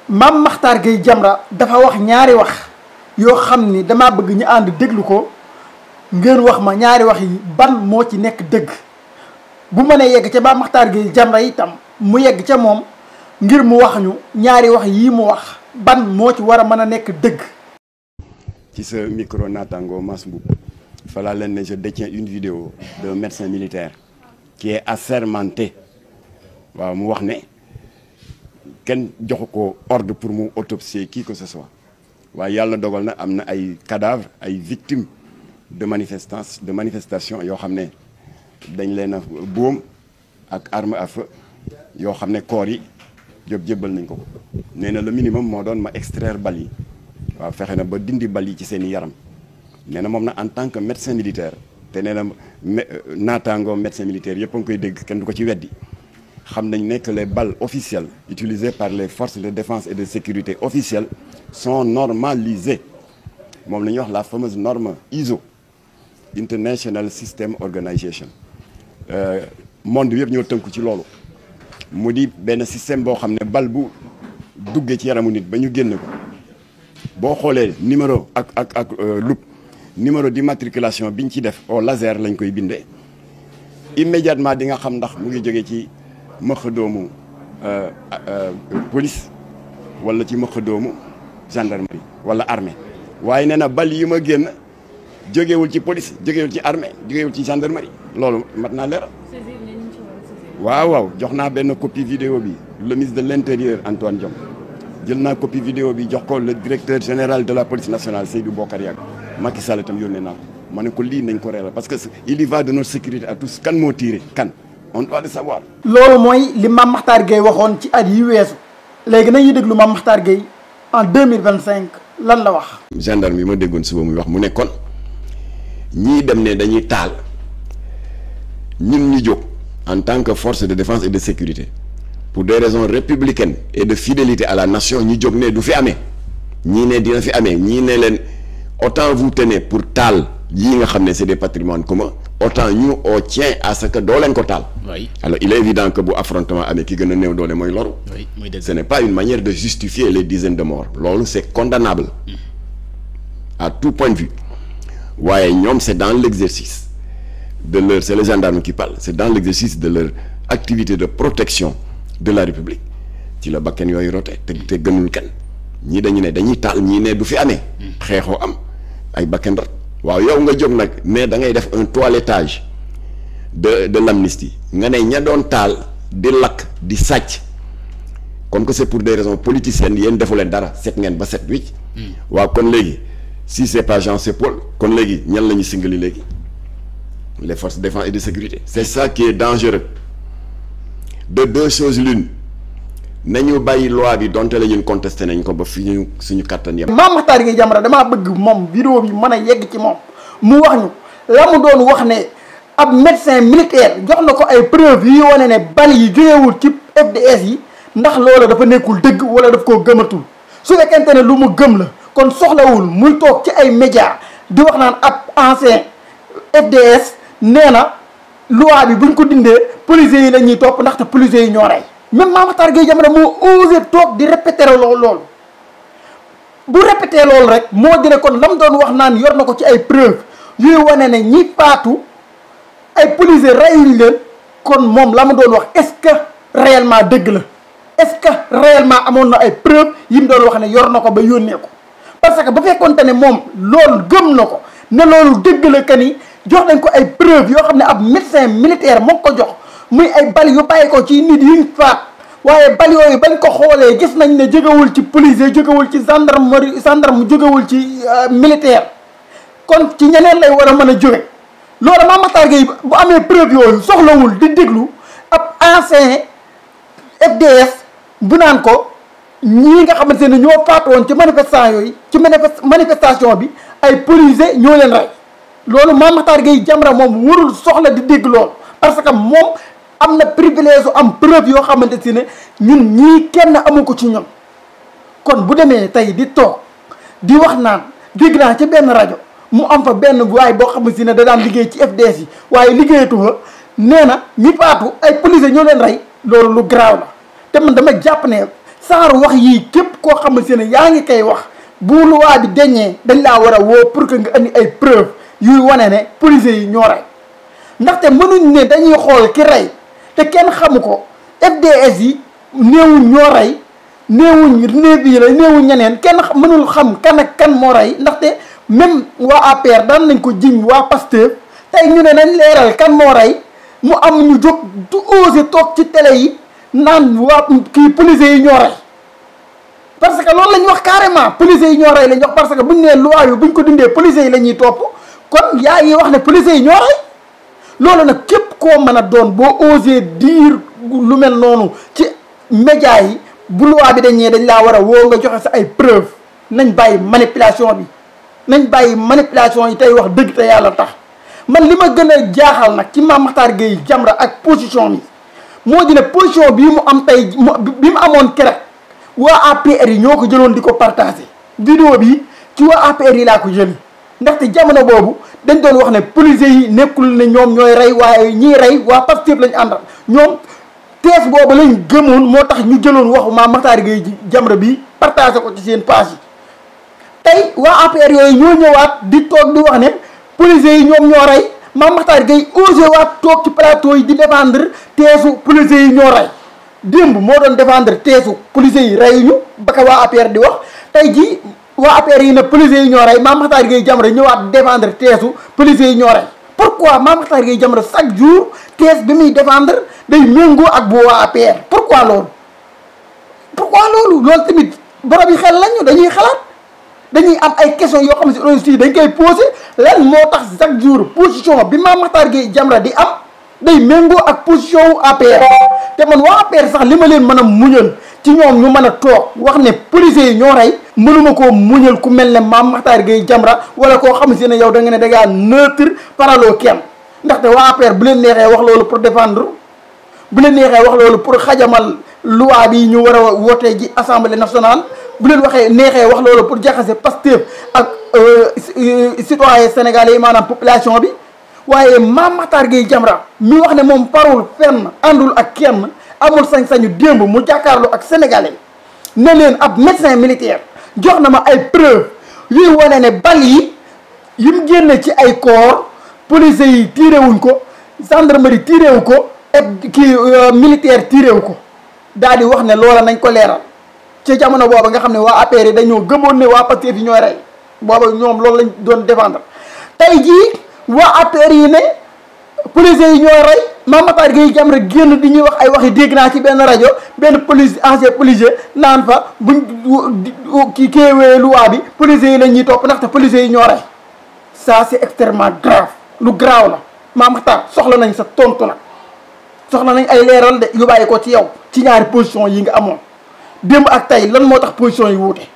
Mame Mactar Gueye Jamra dafa wax ñaari wax yoo xam ni dama bëgg ñu ànd déglu ko ngeen wax ma ñaari wax yi ban moo ci nekk dëgg bu mënee yegg ca Mame Mactar Gueye Jamra itam mu yegg ca moom ngir mu wax ñu ñaari wax yii mu wax ban moo ci war a mën a nekk dëgg. ci sa micro natango Mass Mboup falaa leen ne je détiens une vidéo d'un médecin militaire qui est assermenté waaw mu wax ne kenn joxu ko ordre pour mu autopsier qui que ce soit waaye yàlla dogal na am na ay cadavres ay victimes de manifestation yoo xam ne dañ leen a boom ak arme à feu yoo xam ne corps yi jébbal nañ ko nee na le minimum moo doon ma extraire bal yi waaw fexe na ba dindi bal yi ci seen i yaram nee na moom na en tant que médecin militaire te nee na naataangoo médecin militaire yëpp a ngi koy dégg kenn du ko ci weddi xam nañ ne que les balles officielles utilisées par les forces de défense et de sécurité officielles sont normalisées moom la ñuy wax la fameuse norme ISO International System Organization monde bi yëpp ñoo tënku ci loolu mu di benn système boo xam ne bal bu duggee ci yaramu nit ba ñu génn ko boo xoolee numéro ak loupe numéro d'immatriculation biñ ci def au laser lañ koy bindee immédiatement di nga xam ndax mu ngi jógee ci mëq doomu police wala ci mëq doomu gendarmerie wala armée waaye nee na bal yi ma génn jógewul ci police jógewul ci armée jógewul ci gendarmerie loolu mat naa leeral. waaw jox naa benn copie vidéo bi le ministre de l'intérieur Antoine Diome jël naa copie vidéo bi jox ko le directeur général de la police nationale Seydou Bokar Yàgg Macky Sall itam yónnee naa ko ma ne ko lii nañ ko reeral parce que il y va de notre sécurité à tous kan moo tiré kan on doit le savoir. loolu mooy li Mame Mactar Gueye waxoon ci at yi weesu léegi nañuy déglu Mame Mactar Gueye en 2025 lan la wax. gendarme yi ma déggoon suba muy wax mu ne kon ñii dem ne dañuy taal ñun ñu jóg en tant que force de défense et de sécurité pour des raisons républicaines et de fidélité à la nation ñu jóg ne du fi amee ñii ne dina fi amee ñii ne leen autant vous tenez pour taal yii nga xam ne c'est des patrimoines communs autant ñu on tient à ce que doo leen ko taal. Oui. Alors il est évident que bu affrontement amee ki gën a néew doole mooy loru. Oui, ce n'est pas une manière de justifier les dizaines de morts loolu c'est condamnable à tout point de vue waaye ñoom c'est dans l'exercice de leur c'est les gendarmes qui parlent c'est dans l'exercice de leur activité de protection de la République ci la bakken yooyu rote te gënul kenn ñii dañu ne dañuy taal ñii ne du fi amee xeexoo am ay bakken rot waaw yow nga jóg nag mais da ngay def un toilettage de l'amnistie nga ne ña doon taal di lakk di sàcc comme que c'est pour des raisons politiciennes yéen defu leen dara set ngeen ba set wicc waaw kon léegi si c'est pas Jean c'est Paul kon léegi ñan la ñu singali léegi les forces de défense et de sécurité c'est ça qui est dangereux de deux choses l'une nañu bàyyi loi bi donte la ñun contesté nañ ko ba fi ñu suñu kattan yem. Mame Mactar Gueye Jamra damaa bëgg moom vidéo bi mën a yegg ci moom mu wax ñu la mu doon wax ne ab médecin militaire jox na ko ay preuves yi wane ne bal yi jógewul ci FDS yi ndax loola dafa nekkul dëgg wala daf koo gëmatul su fekkente ne lu mu gëm la kon soxlawul muy toog ci ay médias di wax naan ab ancien FDS nee na loi bi buñ ko dindee policiers yi la ñuy topp ndaxte policiers yi ñoo rey même Mame Mactar Gueye Jamra moo osé toog di répéter loolu bu répéter loolu rek moo dina kon lam doon wax naan yor na ko ci ay preuves yuy wane ne ñi faatu ay policiers reyuñ leen kon moom la mu doon wax est-ce que réellement dëgg la est-ce que réellement amoon na ay preuves yi mu doon wax ne yor na ko ba yónnee ko parce que bu fekkoonte ne moom loolu gëm na ko ne loolu dëgg la que ni jox nañ ko ay preuves yoo xam ne ab médecin militaire moo ko jox muy ay bal yu bàyyi ko ci nit yuñ faat waaye bal yooyu bañ ko xoolee gis nañ ne jógewul ci policier jógewul ci gendarme jógewul ci militaire kon ci ñeneen lay war a mën a jóge loolu Mame Mactar Gueye bu amee preuve yooyu soxlawul di déglu ab ancien FDS bu naan ko ñii nga xamante ne ñoo faatu woon ci manifestation yooyu ci manifestation bi ay policiers ñoo leen rey loolu Mame Mactar Gueye Jamra moom warul soxla di dégg loolu parce que moom am na privilège su am preuve yoo xamante si ne ñun ñii kenn amu ko ci ñun kon bu demee tey di toog di wax naan dégg naa ci benn rajo mu am fa benn waay boo xam si ne da daan liggéey ci FDS yi waaye liggéeyatu fa nee na ñi faatu ay policiers ñoo leen rey loolu lu garaaw la te man dama jàpp ne saaru wax yii képp koo xamante ne yaa ngi koy wax bu loi bi deñee dañ laa war a woo pour que nga andi ay preuve yuy wane ne policiers yi ñoo rey ndaxte mënuñ ne dañuy xool ki rey te kenn xamu ko FDS yi néewuñ ñoo rey néewuñ néew yi la néewuñ ñeneen kenn mënul xam kan ak kan moo rey ndaxte même waa APR daan nañ ko jiñ waa Pastef tey ñu ne nañ leeral kan moo rey mu am ñu jóg du osé toog ci télé yi naan waa kii policiers yi ñoo rey parce que loolu la ñu wax carrément policiers yi ñoo rey la ñu wax parce que buñ nee loi bi buñ ko dindee policiers yi la ñuy topp kon yaa ngi wax ne policiers yi ñoo rey loolu nag képp koo mën a doon boo osé dire lu mel noonu ci média yi bu loi bi dañee dañ laa war a woo nga joxe sa ay preuve nañ bàyyi manipulation bi nañ bàyyi manipulation yi tey wax dëgg te yàlla tax man li ma gën a jaaxal nag ci Mame Mactar Gueye Jamra ak position bi moo di ne position bii mu am tey bi mu amoon keroog waa APR yi ñoo ko jëloon di ko partagé vidéo bi ci waa APR yi laa ko jëli ndaxte jamono boobu dañ doon wax ne policiers yi nekkul ne ñoom ñooy rey waaye ñiy rey waa Pastef lañu àndal ñoom tees boobu lañ gëmoon moo tax ñu jëloon waxu Mame Mactar Gueye Jamra bi partagé ko ci seen page yi tey waa APR yooyu ñoo ñëwaat di toog di wax ne policiers yi ñoom ñoo rey Mame Mactar Gueye osé waat toog ci plateau yi di défendre teesu policiers yi ñoo rey démb moo doon défendre teesu policiers yi reyuñu ba ka waa APR di wax tey jii waa APR yi ne policiers yi ñoo rey Mame Mactar Gueye Jamra ñëwaat défendre teesu policiers yi ñoo rey pourquoi Mame Mactar Gueye Jamra chaque jour tees bi muy défendre day méngoo ak bu waa APR pourquoi loolu loolu tamit borom yi xel lañu dañuy xalaat dañuy am ay questions yoo xam ne aussi dañ koy posé lan moo tax chaque jour position bi Mame Mactar Gueye Jamra di am day méngoo ak position wu APR te man waa APR sax li ma leen mën a muñal ci ñoom ñu mën a toog wax ne policiers yi ñoo rey mënuma koo muñal ku mel ne Mame Mactar Gueye Jamra wala koo xam si ne yow da nga ne da ngaa neutre paraloo kenn ndaxte waa APR bu leen neexee wax loolu pour défendre bu leen neexee wax loolu pour xajamal loi bi ñu war a wootee ji assemblée nationale bu leen waxee neexee wax loolu pour jaxase Pastef ak citoyen sénégalais yi maanaam population bi waaye Mame Mactar Gueye Jamra mi wax ne moom parul fenn àndul ak kenn amul sañ-sañu démb mu jàkkaarloo ak sénégalais ne leen ab médecin militaire jox na ma ay preuve yuy wane ne bal yi yim génne ci ay corps policiers yi tiré wuñ ko gendarmerie tiré wu ko et kii militaire tiré wu ko daal di wax ne loola nañ ko leeral ci jamono booba nga xam ne waa APR yi dañoo gëmoon ne waa Pastef yi ñooy rey booba ñoom loolu lañ doon défendre tey jii waa APR yi ne policiers yi ñooy rey Mame Mactar Gueye Jamra génn di ñuy wax ay waxi dégg naa ci benn rajo benn police ancien policier naan fa buñ kii kéewee loi bi policiers yi la ñuy topp ndaxte policiers yi ñoo rey ça c'est extrêmement grave lu grave la Mame Mactar soxla nañ sa tontu nag soxla nañ ay leeral de yu bàyyi ko ci yow ci ñaari position yi nga amoon démb ak tey lan moo tax position yi wuute